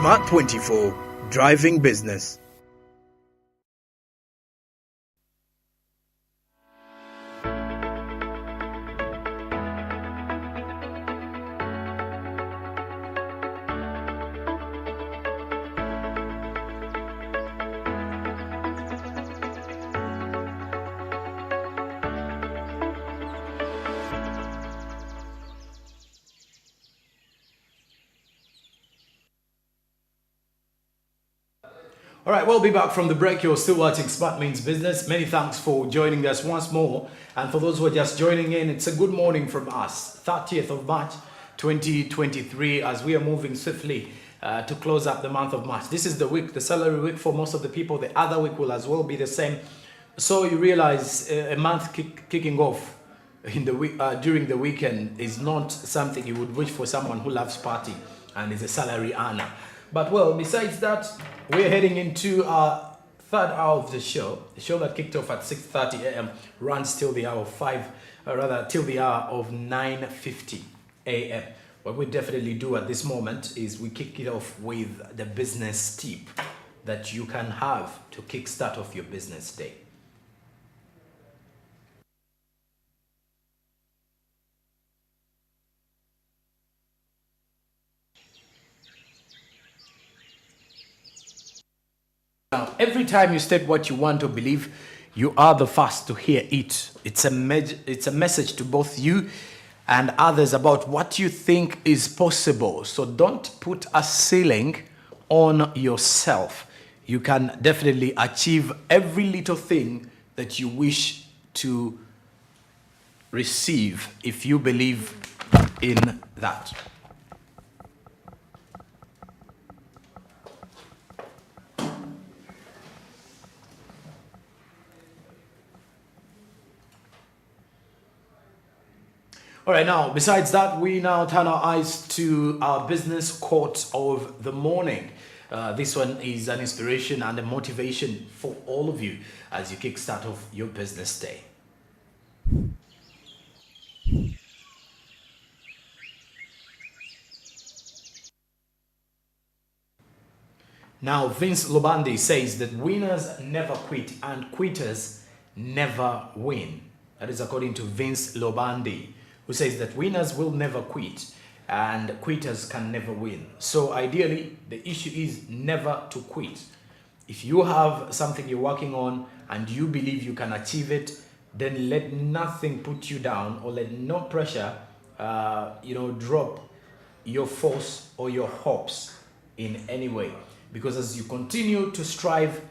Smart24 Driving Business. All right, we'll be back from the break. You're still watching Smart Means Business. Many thanks for joining us once more. And for those who are just joining in, it's a good morning from us. 30th of March, 2023, as we are moving swiftly to close up the month of March. This is the week, the salary week for most of the people. The other week will as well be the same. So you realize a month kicking off in the week, during the weekend is not something you would wish for someone who loves party and is a salary earner. But well, besides that, we're heading into our third hour of the show that kicked off at 6:30 a.m. runs till the hour of till the hour of 9:50 a.m. What we definitely do at this moment is we kick it off with the business tip that you can have to kickstart off your business day. Now, every time you state what you want to believe, you are the first to hear it. It's a message to both you and others about what you think is possible. So don't put a ceiling on yourself. You can definitely achieve every little thing that you wish to receive if you believe in that. All right, now, besides that, we now turn our eyes to our business quote of the morning. This one is an inspiration and a motivation for all of you as you kickstart off your business day. Now, Vince Lobande says that winners never quit and quitters never win. That is according to Vince Lobande, who says that winners will never quit and quitters can never win. So ideally, the issue is never to quit. If you have something you're working on and you believe you can achieve it, then let nothing put you down or let no pressure, drop your force or your hopes in any way. Because as you continue to strive,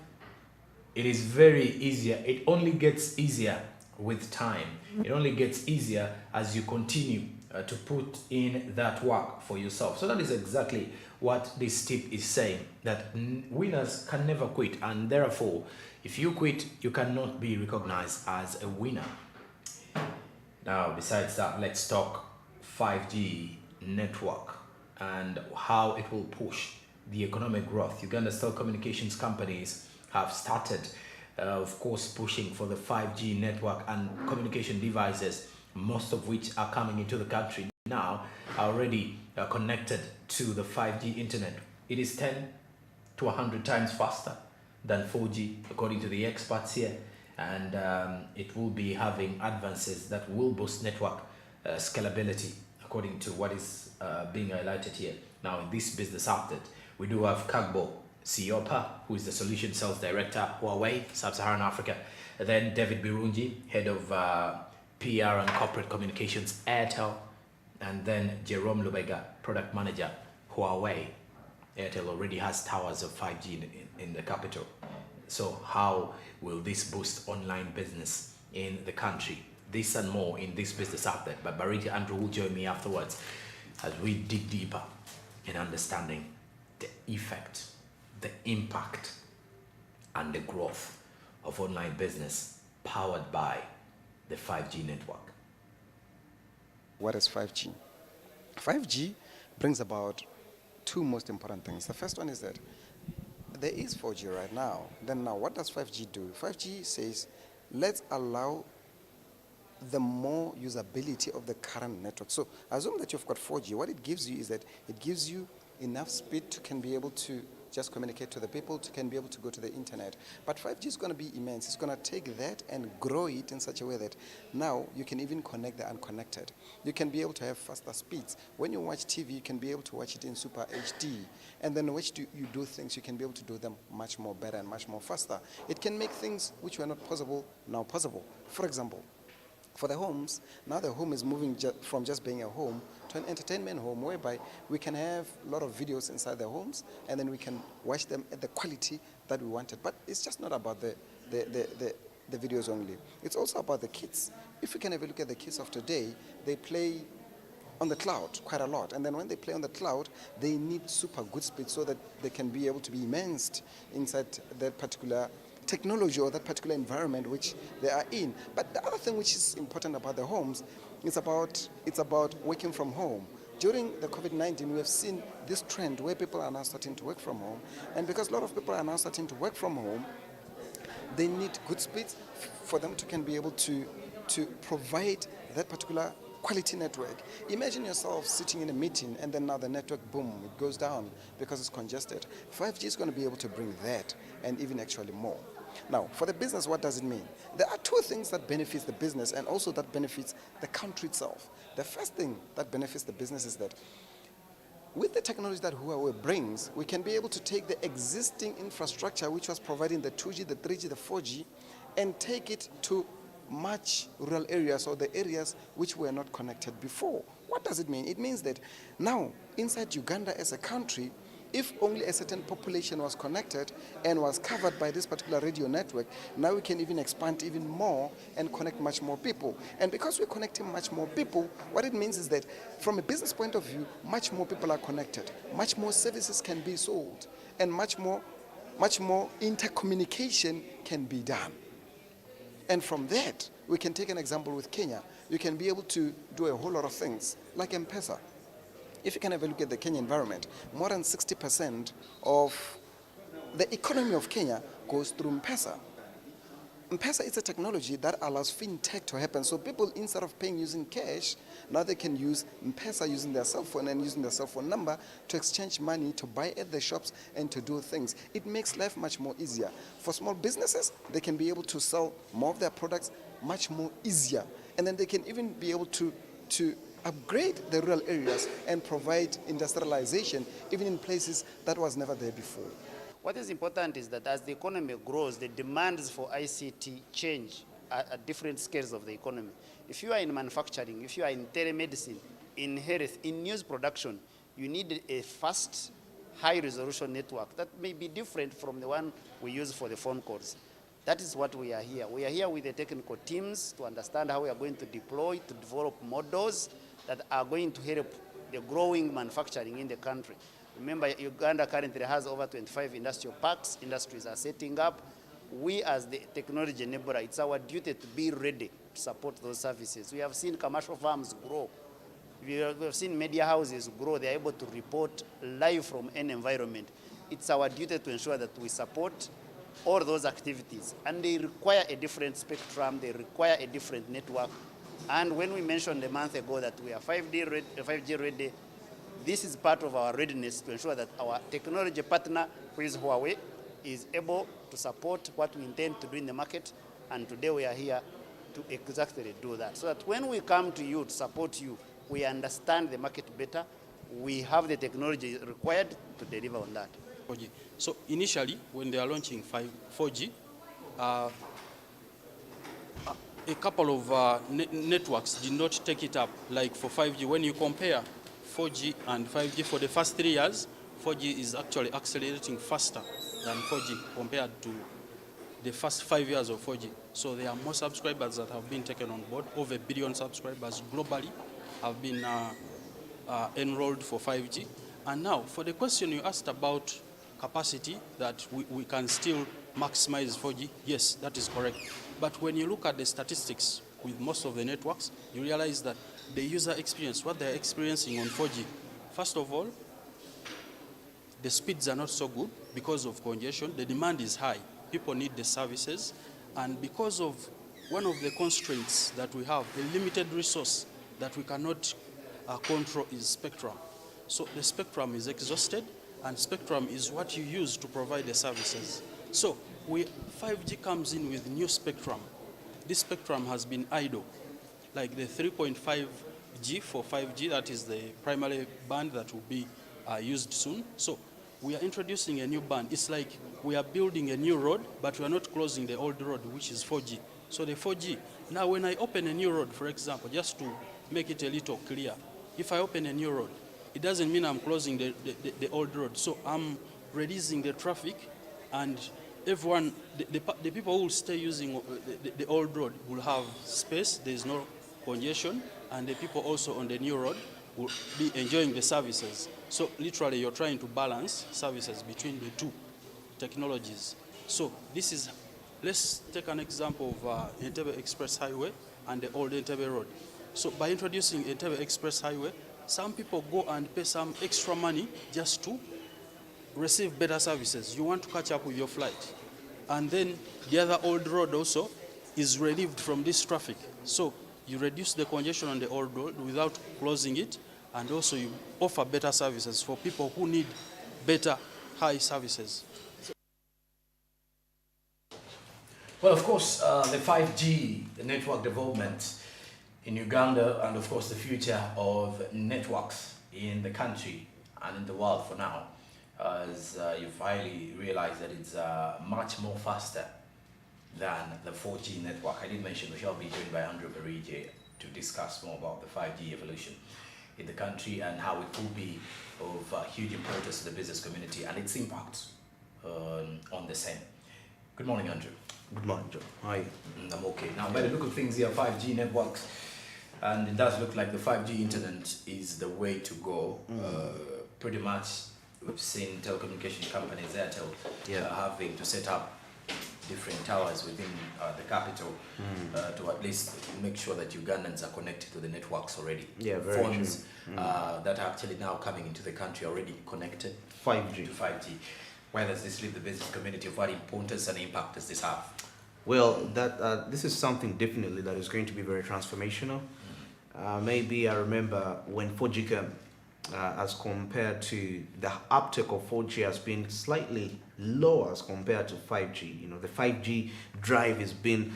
it is very easier. It only gets easier with time. It only gets easier as you continue to put in that work for yourself. So that is exactly what this tip is saying, that winners can never quit, and therefore if you quit, you cannot be recognized as a winner. Now, besides that, let's talk 5G network and how it will push the economic growth. Uganda's telecommunications companies have started of course pushing for the 5G network, and communication devices, most of which are coming into the country now, are already connected to the 5G internet. It is 10 to 100 times faster than 4G according to the experts here, and it will be having advances that will boost network scalability according to what is being highlighted here. Now, in this business update, we do have Kagbo Siopa, who is the Solution Sales Director, Huawei, Sub-Saharan Africa. And then David Birungi, Head of PR and Corporate Communications, Airtel. And then Jerome Lubega, Product Manager, Huawei. Airtel already has towers of 5G in the capital. So how will this boost online business in the country? This and more in this business update. But Bariti Andrew will join me afterwards as we dig deeper in understanding the effect, the impact, and the growth of online business powered by the 5G network. What is 5G? 5G brings about two most important things. The first one is that there is 4G right now. Then now, what does 5G do? 5G says, let's allow the more usability of the current network. So assume that you've got 4G. What it gives you is that it gives you enough speed to can be able to just communicate to the people, to can be able to go to the internet. But 5G is going to be immense. It's going to take that and grow it in such a way that now you can even connect the unconnected. You can be able to have faster speeds. When you watch TV, you can be able to watch it in Super HD. And then when you do things, you can be able to do them much more better and much more faster. It can make things which were not possible now possible. For example, for the homes, now the home is moving from just being a home to an entertainment home, whereby we can have a lot of videos inside the homes, and then we can watch them at the quality that we wanted. But it's just not about the videos only. It's also about the kids. If we can have a look at the kids of today, they play on the cloud quite a lot. And then when they play on the cloud, they need super good speed so that they can be able to be immersed inside that particular technology or that particular environment which they are in. But the other thing which is important about the homes is it's about working from home. During the COVID-19, we have seen this trend where people are now starting to work from home. And because a lot of people are now starting to work from home, they need good speeds for them to can be able to provide that particular quality network. Imagine yourself sitting in a meeting and then now the network, boom, it goes down because it's congested. 5G is going to be able to bring that and even actually more. Now, for the business, what does it mean? There are two things that benefits the business and also that benefits the country itself. The first thing that benefits the business is that with the technology that Huawei brings, we can be able to take the existing infrastructure which was providing the 2G, the 3G, the 4G, and take it to much rural areas or the areas which were not connected before. What does it mean? It means that now, inside Uganda as a country, if only a certain population was connected and was covered by this particular radio network, now we can even expand even more and connect much more people. And because we're connecting much more people, what it means is that from a business point of view, much more people are connected, much more services can be sold, and much more intercommunication can be done. And from that, we can take an example with Kenya. You can be able to do a whole lot of things, like M-Pesa. If you can have a look at the Kenya environment, more than 60% of the economy of Kenya goes through M-Pesa. M-Pesa is a technology that allows fintech to happen. So people, instead of paying using cash, now they can use M-Pesa using their cell phone and using their cell phone number to exchange money, to buy at the shops, and to do things. It makes life much more easier. For small businesses, they can be able to sell more of their products much more easier. And then they can even be able to upgrade the rural areas and provide industrialization even in places that was never there before. What is important is that as the economy grows, the demands for ICT change at different scales of the economy. If you are in manufacturing, if you are in telemedicine, in health, in news production, you need a fast, high-resolution network that may be different from the one we use for the phone calls. That is what we are here. We are here with the technical teams to understand how we are going to deploy, to develop models that are going to help the growing manufacturing in the country. Remember, Uganda currently has over 25 industrial parks. Industries are setting up. We as the technology enabler, it's our duty to be ready to support those services. We have seen commercial farms grow. We have seen media houses grow. They are able to report live from any environment. It's our duty to ensure that we support all those activities. And they require a different spectrum. They require a different network. And when we mentioned a month ago that we are 5G ready, this is part of our readiness to ensure that our technology partner, who is Huawei, is able to support what we intend to do in the market. And today we are here to exactly do that. So that when we come to you to support you, we understand the market better. We have the technology required to deliver on that. 4G. So initially, when they are launching 4G, a couple of networks did not take it up. Like for 5G, when you compare 4G and 5G for the first 3 years, 4G is actually accelerating faster than 4G compared to the first 5 years of 4G. So there are more subscribers that have been taken on board. Over 1 billion subscribers globally have been enrolled for 5G. And now, for the question you asked about capacity, that we can still maximize 4G, yes, that is correct. But when you look at the statistics with most of the networks, you realize that the user experience, what they're experiencing on 4G, first of all, the speeds are not so good because of congestion. The demand is high. People need the services. And because of one of the constraints that we have, a limited resource that we cannot control is spectrum. So the spectrum is exhausted, and spectrum is what you use to provide the services. So 5G comes in with new spectrum. This spectrum has been idle, like the 3.5G for 5G, that is the primary band that will be used soon. So we are introducing a new band. It's like we are building a new road, but we are not closing the old road, which is 4G. So the 4G, now when I open a new road, for example, just to make it a little clear, if I open a new road, it doesn't mean I'm closing the old road. So I'm releasing the traffic, and everyone, the people who will stay using the old road will have space, there's no congestion, and the people also on the new road will be enjoying the services. So literally you're trying to balance services between the two technologies. So this is, let's take an example of Entebbe Express Highway and the old Entebbe Road. So by introducing Entebbe Express Highway, some people go and pay some extra money just to receive better services. You want to catch up with your flight. And then the other old road also is relieved from this traffic. So you reduce the congestion on the old road without closing it, and also you offer better services for people who need better, high services. Well, of course, the 5G, the network development in Uganda, and of course the future of networks in the country and in the world for now, as you finally realize that it's much more faster than the 4G network. I did mention we shall be joined by Andrew Berige to discuss more about the 5G evolution in the country and how it could be of huge importance to the business community and its impact on the same. Good morning, Andrew. Good morning, Joe. Hi. I'm okay. Now, by the look of things here, 5G networks, and it does look like the 5G internet is the way to go. Pretty much, we've seen telecommunication companies, Airtel, having to set up different towers within the capital to at least make sure that Ugandans are connected to the networks already. Yeah, very Phones true. that are actually now coming into the country already connected 5G. to 5G. Where does this leave the business community? Of what importance and impact does this have? Well, this is something definitely that is going to be very transformational. Maybe I remember when 4G came, as compared to the uptake of 4G has been slightly lower as compared to 5G. You know, the 5G drive has been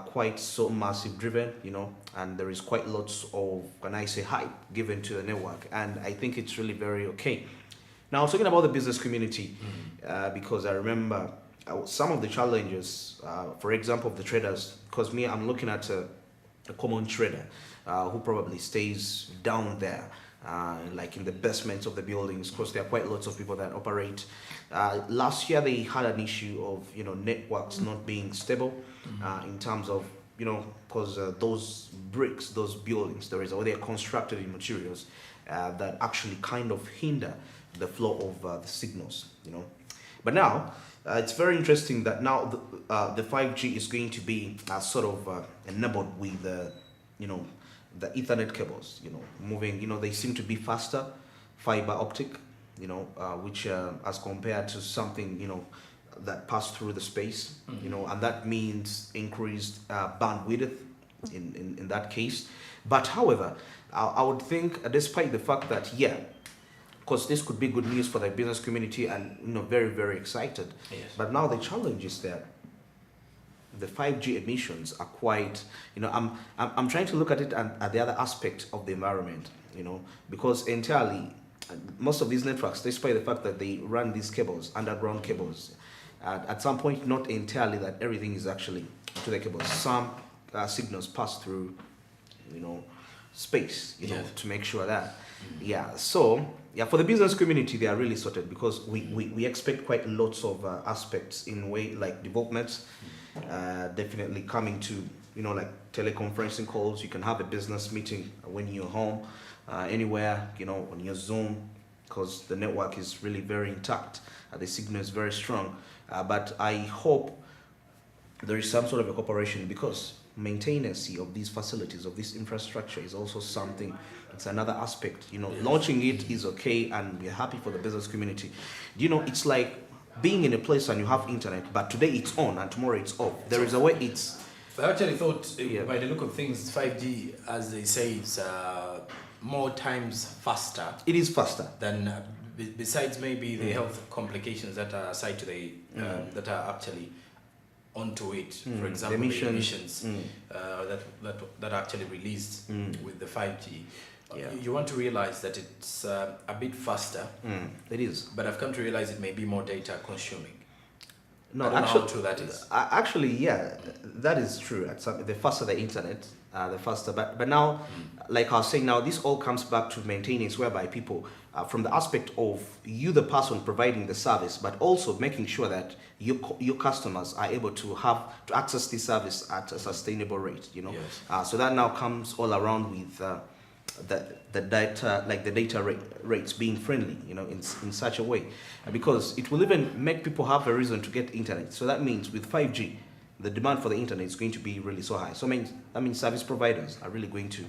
quite so massive driven, you know, and there is quite lots of, can I say, hype given to the network. And I think it's really very okay. Now, talking about the business community, because I remember some of the challenges, for example, of the traders, because I'm looking at a common trader who probably stays down there, like in the basements of the buildings, because there are quite lots of people that operate. Last year, they had an issue of, you know, networks not being stable in terms of, you know, because those bricks, those buildings, they're constructed in materials that actually kind of hinder the flow of the signals, you know. But now, it's very interesting that now the 5G is going to be sort of enabled with, you know, the Ethernet cables, you know, moving, you know, they seem to be faster, fiber optic, you know, which as compared to something, you know, that pass through the space, you know, and that means increased bandwidth in that case. But however, I would think, despite the fact that, yeah, because this could be good news for the business community and, you know, very, very excited. Yes. But now the challenge is that the 5G emissions are quite, you know, I'm trying to look at it at the other aspect of the environment, you know, because entirely, most of these networks, despite the fact that they run these cables, underground cables, at some point, not entirely that everything is actually to the cables. Some signals pass through, you know, space, you know, to make sure that, yeah. So, yeah, for the business community, they are really sorted because we expect quite lots of aspects in way like developments, definitely coming to, you know, like teleconferencing calls. You can have a business meeting when you're home, anywhere, you know, on your Zoom, because the network is really very intact. The signal is very strong. But I hope there is some sort of a cooperation because maintenance of these facilities, of this infrastructure is also something, it's another aspect, you know. Launching it is okay and we're happy for the business community. You know, it's like being in a place and you have internet, but today it's on and tomorrow it's off. There is a way it's... I actually thought, by the look of things, 5G, as they say, it's more times faster It is faster. than, besides maybe the health complications that are aside to the, that are actually onto it. For example, the emissions that are actually released with the 5G. You want to realize that it's a bit faster. It is. But I've come to realize it may be more data consuming. No, I don't know actually, how true that is. Actually, yeah, that is true. The faster the internet, the faster. But now, like I was saying, now this all comes back to maintenance, whereby people, from the aspect of you, the person providing the service, but also making sure that your customers are able to access this service at a sustainable rate. You know, Yes. so that now comes all around with. The data, like the data rates being friendly, you know, in such a way, because it will even make people have a reason to get internet. So that means with 5G, the demand for the internet is going to be really so high. So that means service providers are really going to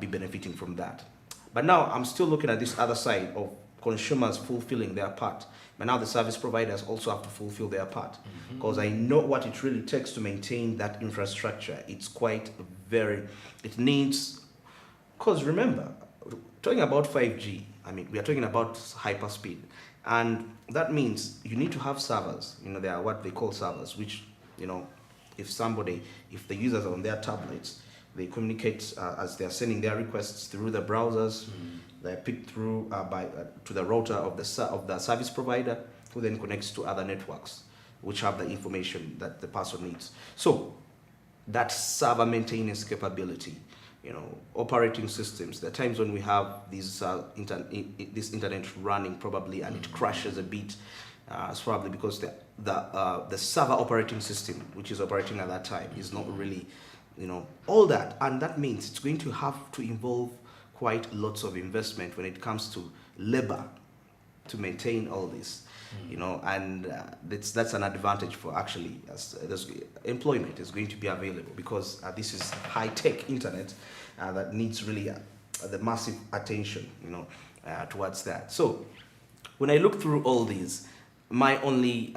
be benefiting from that. But now I'm still looking at this other side of consumers fulfilling their part. But now the service providers also have to fulfill their part, because I know what it really takes to maintain that infrastructure. It's quite it needs. Because remember, talking about 5G, I mean, we are talking about hyperspeed. And that means you need to have servers. You know, they are what they call servers, which, you know, if the users are on their tablets, they communicate as they are sending their requests through the browsers. They are picked through to the router of the service provider, who then connects to other networks, which have the information that the person needs. So that server maintenance capability, you know, operating systems. There are times when we have these this internet running probably, and it crashes a bit. It's probably because the server operating system, which is operating at that time, is not really, you know, all that. And that means it's going to have to involve quite lots of investment when it comes to labor to maintain all this. You know, and that's an advantage for actually employment is going to be available, because this is high-tech internet that needs really the massive attention, you know, towards that. So when I look through all these, my only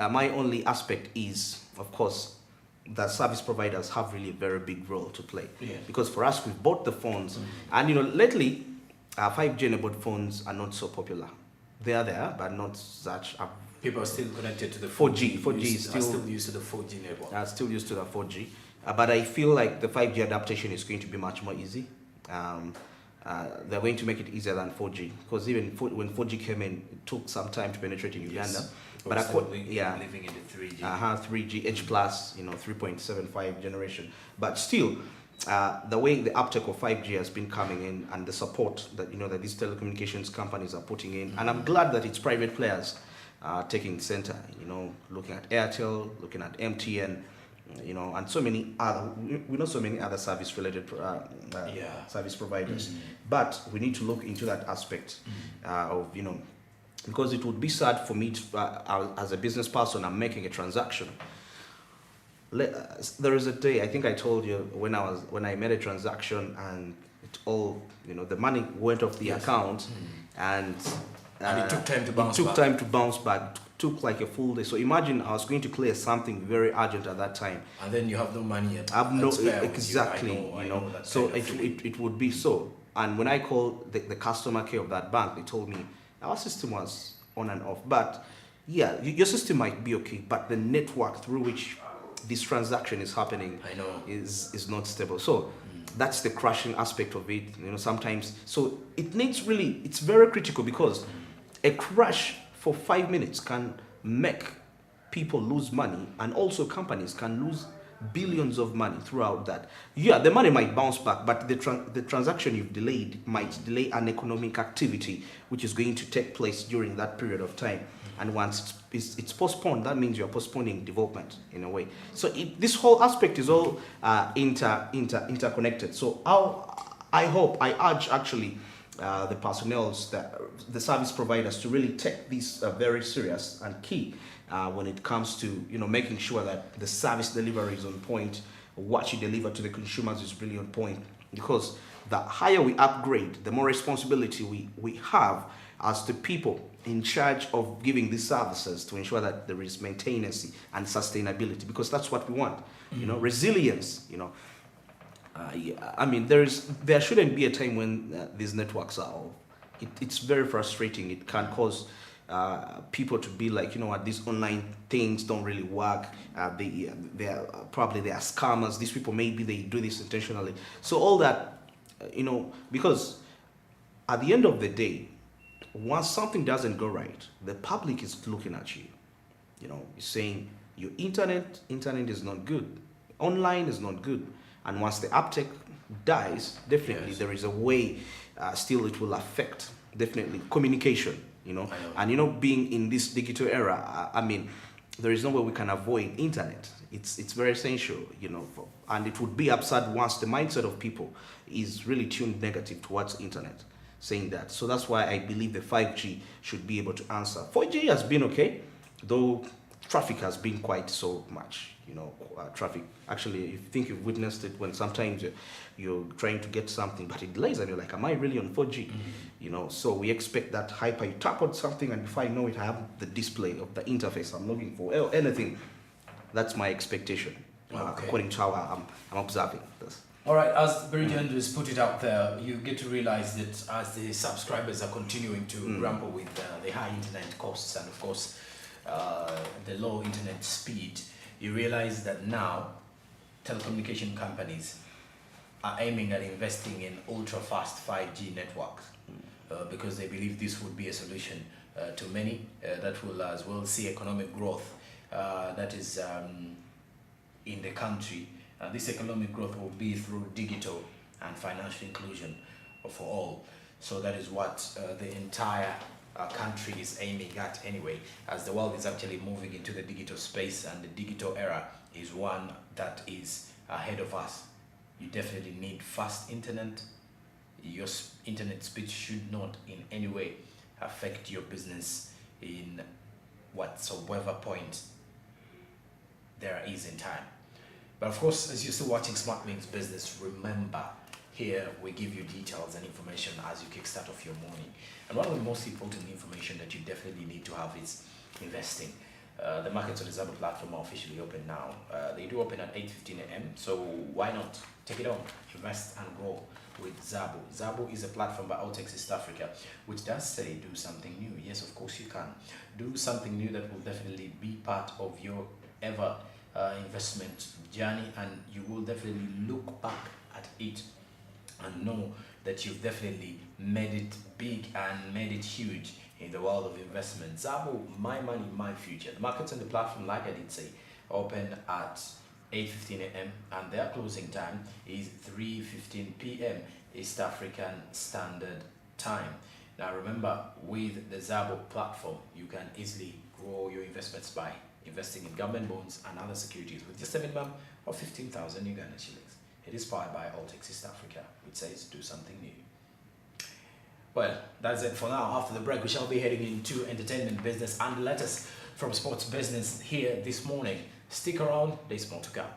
aspect is, of course, that service providers have really a very big role to play. Because for us, we've bought the phones, and you know, lately 5G enabled phones are not so popular. They are there, but not such. People are still connected to the 4G. 4G is still used to the 4G network. Still used to the 4G. But I feel like the 5G adaptation is going to be much more easy. They're going to make it easier than 4G. Because even when 4G came in, it took some time to penetrate in Uganda. Yes. But living in the 3G. 3G, H+, you know, 3.75 generation. But still, the way the uptake of 5G has been coming in, and the support that, you know, that these telecommunications companies are putting in, and I'm glad that it's private players taking center, you know, looking at Airtel, looking at MTN, you know, and so many other, we know so many other service related service providers. But we need to look into that aspect of, you know, because it would be sad for me to, as a business person, I'm making a transaction. There is a day, I think I told you, when I made a transaction, and it all, you know, the money went off the account, and it took time to bounce back. It took time to bounce back. It took like a full day. So imagine I was going to clear something very urgent at that time. And then you have no money yet. I have no, exactly, you know. So it would be so. And when I called the customer care of that bank, they told me our system was on and off. But yeah, your system might be okay, but the network through which this transaction is happening is not stable. So that's the crashing aspect of it, you know, sometimes. So it needs really, it's very critical, because a crash for 5 minutes can make people lose money, and also companies can lose billions of money throughout that. Yeah, the money might bounce back, but the transaction you've delayed might delay an economic activity which is going to take place during that period of time. And once it's postponed, that means you're postponing development in a way. So this whole aspect is all interconnected. So I urge actually the personnel, the service providers, to really take this very serious and key when it comes to, you know, making sure that the service delivery is on point. What you deliver to the consumers is really on point, because the higher we upgrade, the more responsibility we have as the people in charge of giving these services, to ensure that there is maintenance and sustainability, because that's what we want. You know, resilience, you know. Yeah, I mean, there shouldn't be a time when these networks are off. It's very frustrating. It can cause people to be like, you know what, these online things don't really work. They are probably they are scammers. These people, maybe they do this intentionally. So all that, you know, because at the end of the day, once something doesn't go right, the public is looking at you. You know, saying your internet is not good, online is not good, and once the uptake dies, definitely Yes. there is a way. Still, it will affect definitely communication. You know, I know. and you know, being in this digital era, I mean, there is no way we can avoid internet. It's very essential. You know, and it would be absurd once the mindset of people is really tuned negative towards internet, saying that. So that's why I believe the 5G should be able to answer. 4G has been okay, though traffic has been quite so much. You know, traffic. Actually, you think you've witnessed it when sometimes you're trying to get something, but it delays, and you're like, "Am I really on 4G?" You know, so we expect that hyper. You tap on something, and before I know it, I have the display of the interface I'm looking for. Anything. That's my expectation, Okay. according to how I'm observing this. All right, as Beridian has put it out there, you get to realize that as the subscribers are continuing to grapple with the high internet costs and, of course, the low internet speed, you realize that now telecommunication companies are aiming at investing in ultra-fast 5G networks because they believe this would be a solution to many that will as well see economic growth that is in the country. This economic growth will be through digital and financial inclusion for all. So that is what the entire country is aiming at anyway, as the world is actually moving into the digital space, and the digital era is one that is ahead of us. You definitely need fast internet. Your internet speed should not in any way affect your business in whatsoever point there is in time. But of course, as you're still watching Smart24 remember, here we give you details and information as you kickstart off your morning. And one of the most important information that you definitely need to have is investing. The markets on the Zabo platform are officially open now. They do open at 8:15 a.m. So why not take it on, invest and grow with Zabo. Zabo is a platform by Altex East Africa, which does say do something new. Yes, of course you can. Do something new that will definitely be part of your ever investment journey, and you will definitely look back at it and know that you've definitely made it big and made it huge in the world of investment. Zabo, my money, my future. The markets on the platform, like I did say, open at 8:15 a.m. and their closing time is 3:15 p.m. East African Standard Time. Now remember, with the Zabo platform, you can easily grow your investments by investing in government bonds and other securities with just a minimum of 15,000 Uganda shillings. It is powered by Altex East Africa, which says do something new. Well, that's it for now. After the break, we shall be heading into entertainment business and the latest from sports business here this morning. Stick around, there's more to come.